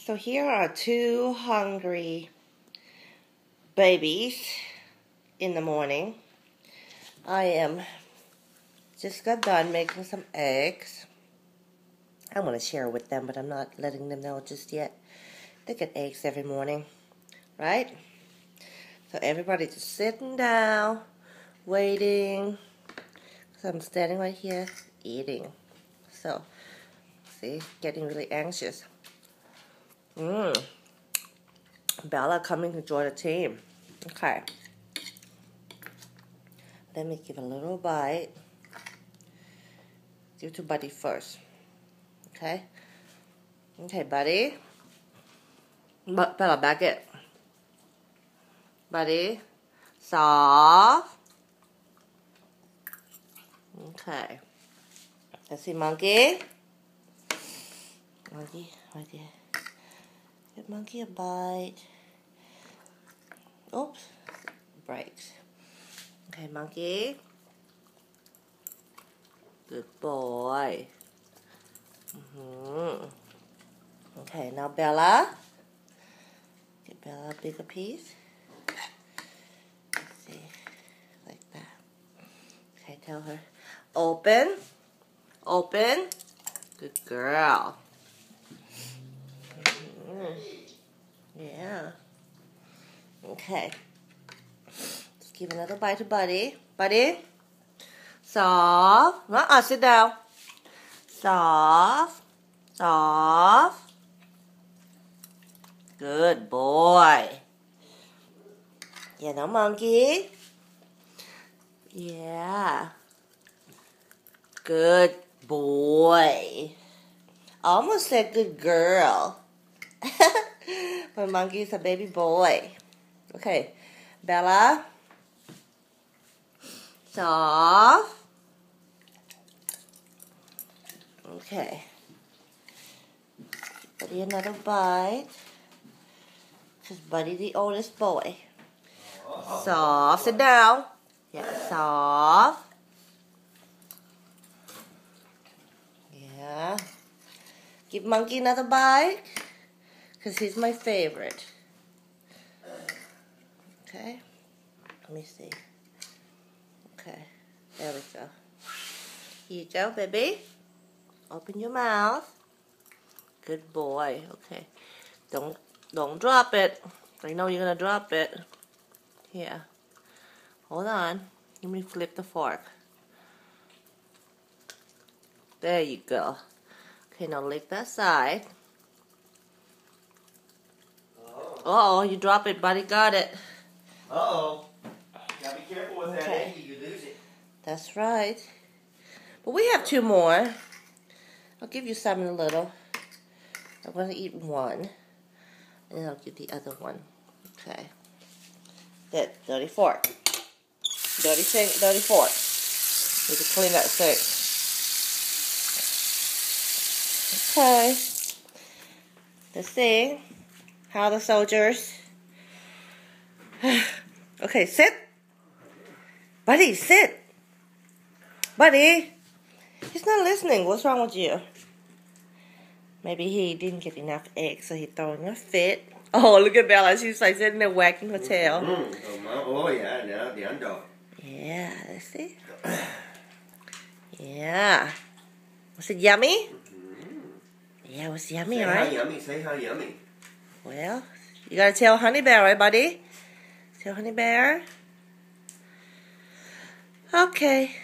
So here are two hungry babies in the morning. I just got done making some eggs. I want to share with them, but I'm not letting them know just yet. They get eggs every morning, right? So everybody's just sitting down, waiting. So I'm standing right here, eating. So, see, getting really anxious. Bella coming to join the team. Okay. Let me give a little bite. Give it to Buddy first. Okay? Okay, Buddy. Bella, back it. Buddy. Soft. Okay. Let's see, Monkey. Monkey, right there. Give Monkey a bite. Oops. Breaks. Okay, Monkey. Good boy. Okay, now Bella. Give Bella a bigger piece. Let's see. Like that. Okay, tell her. Open. Open. Good girl. Yeah. Okay. Let's give another bite to Buddy. Buddy. Soft. Sit down. Soft. Soft. Good boy. Yeah, no Monkey. Yeah. Good boy. Almost said good girl. But Monkey's a baby boy. Okay. Bella. Soft. Okay. Buddy another bite. Because Buddy the oldest boy. Soft. Sit down. Yeah, soft. Yeah. Give Monkey another bite. Because he's my favorite. Okay. Let me see. Okay. There we go. Here you go, baby. Open your mouth. Good boy. Okay. Don't drop it. I know you're gonna drop it. Here. Hold on. Let me flip the fork. There you go. Okay, now lick that side. Uh-oh, you drop it, Buddy. Got it. Uh-oh. Gotta be careful with that, Andy. You lose it. That's right. But we have two more. I'll give you some in a little. I'm going to eat one. And then I'll give the other one. Okay. Good. Dirty fork. Dirty sink, dirty fork. Need to clean that sink. Okay. Let's see. How are the soldiers? Okay, sit. Buddy, sit. Buddy. He's not listening. What's wrong with you? Maybe he didn't get enough eggs, so he's throwing a fit. Oh, look at Bella. She's like sitting there wagging her tail. Oh, yeah. Now the underdog. Yeah, let's see. Yeah. Was it yummy? Yeah, it was yummy, right? Say how yummy. Say how yummy. Well, you gotta tell Honey Bear, right, Buddy? Tell Honey Bear. Okay.